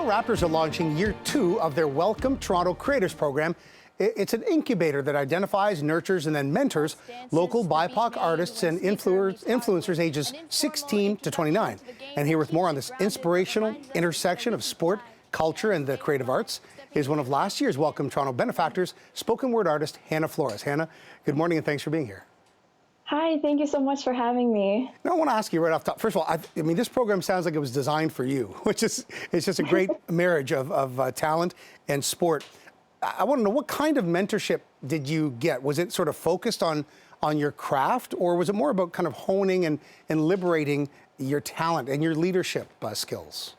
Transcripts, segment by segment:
Raptors are launching year 2 of their Welcome Toronto Creators Program. It's an incubator that identifies, nurtures, and then mentors local BIPOC artists and influencers ages 16 to 29. And here with more on this inspirational intersection of sport, culture, and the creative arts is one of last year's Welcome Toronto benefactors, spoken word artist Hannah Flores. Hannah, good morning and thanks for being here. Hi, thank you so much for having me. Now, I want to ask you right off the top. First of all, I mean, this program sounds like it was designed for you, which is it's just a great marriage of talent and sport. I want to know, what kind of mentorship did you get? Was it sort of focused on your craft, or was it more about kind of honing and liberating your talent and your leadership skills?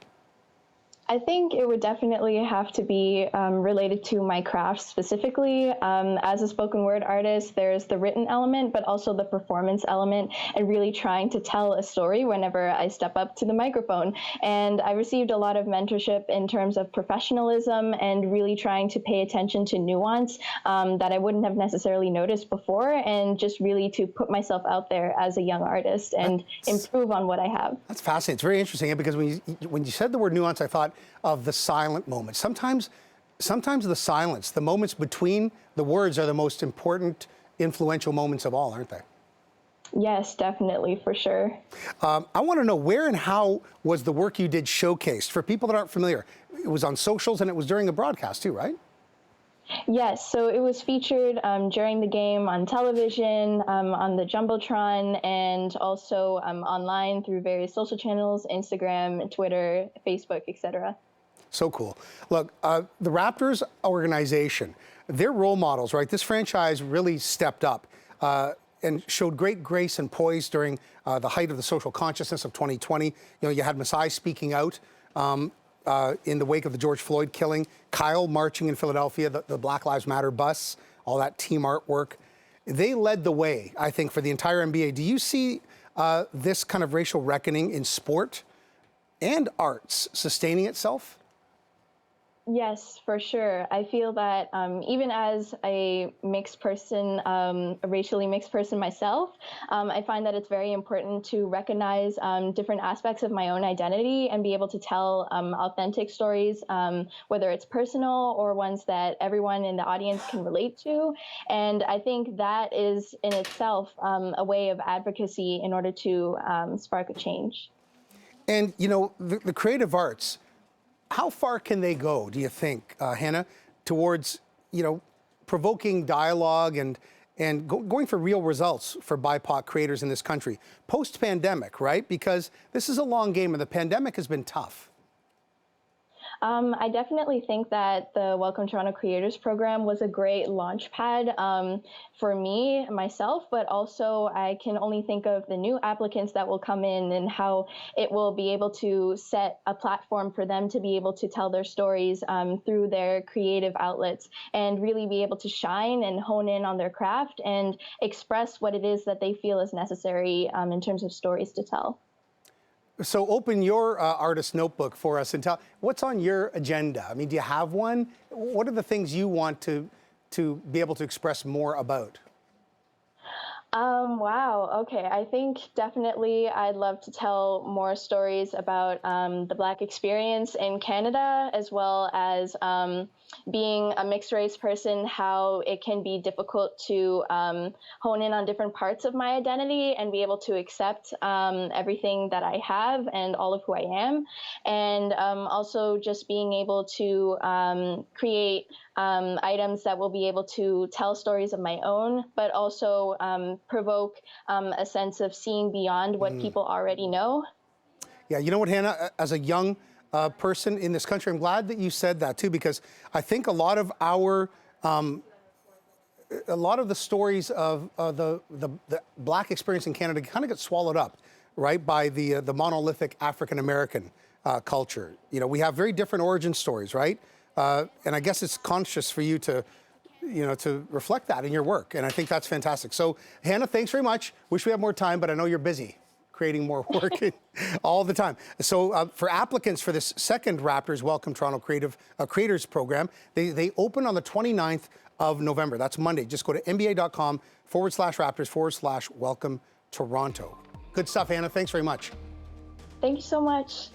I think it would definitely have to be related to my craft specifically. As a spoken word artist, there's the written element, but also the performance element, and really trying to tell a story whenever I step up to the microphone. And I received a lot of mentorship in terms of professionalism and really trying to pay attention to nuance that I wouldn't have necessarily noticed before, and just really to put myself out there as a young artist and improve on what I have. That's fascinating. It's very interesting, because when you said the word nuance, I thought of the silent moments. Sometimes the silence, the moments between the words, are the most important, influential moments of all, aren't they? Yes, definitely, for sure. I want to know, where and how was the work you did showcased? For people that aren't familiar, it was on socials and it was during a broadcast too, right? Yes, so it was featured during the game on television, on the Jumbotron, and also online through various social channels, Instagram, Twitter, Facebook, etc. So cool. Look, the Raptors organization, they're role models, right? This franchise really stepped up and showed great grace and poise during the height of the social consciousness of 2020. You know, you had Masai speaking out in the wake of the George Floyd killing, Kyle marching in Philadelphia, the Black Lives Matter bus, all that team artwork. They led the way, I think, for the entire NBA. Do you see this kind of racial reckoning in sport and arts sustaining itself? Yes, for sure. I feel that even as a mixed person, a racially mixed person myself, I find that it's very important to recognize different aspects of my own identity and be able to tell authentic stories, whether it's personal or ones that everyone in the audience can relate to. And I think that is in itself a way of advocacy in order to spark a change. And, you know, the creative arts, how far can they go, do you think, Hannah, towards, you know, provoking dialogue and going for real results for BIPOC creators in this country post-pandemic, right? Because this is a long game and the pandemic has been tough. I definitely think that the Welcome Toronto Creators Program was a great launch pad for me, myself, but also I can only think of the new applicants that will come in and how it will be able to set a platform for them to be able to tell their stories through their creative outlets and really be able to shine and hone in on their craft and express what it is that they feel is necessary in terms of stories to tell. So open your artist notebook for us and tell what's on your agenda. I mean, do you have one? What are the things you want to be able to express more about? Wow. Okay. I think definitely I'd love to tell more stories about the Black experience in Canada, as well as being a mixed race person, how it can be difficult to hone in on different parts of my identity and be able to accept everything that I have and all of who I am. And also just being able to create items that will be able to tell stories of my own, but also provoke a sense of seeing beyond what people already know. Yeah, you know what, Hannah, as a young person in this country, I'm glad that you said that too, because I think a lot of our, a lot of the stories of the Black experience in Canada kind of get swallowed up, right, by the monolithic African-American culture. You know, we have very different origin stories, right? And I guess it's conscious for you to, you know, to reflect that in your work. And I think that's fantastic. So, Hannah, thanks very much. Wish we had more time, but I know you're busy creating more work all the time. So for applicants for this second Raptors Welcome Toronto Creators Program, they open on the 29th of November. That's Monday. Just go to nba.com/Raptors/Welcome Toronto. Good stuff, Hannah. Thanks very much. Thank you so much.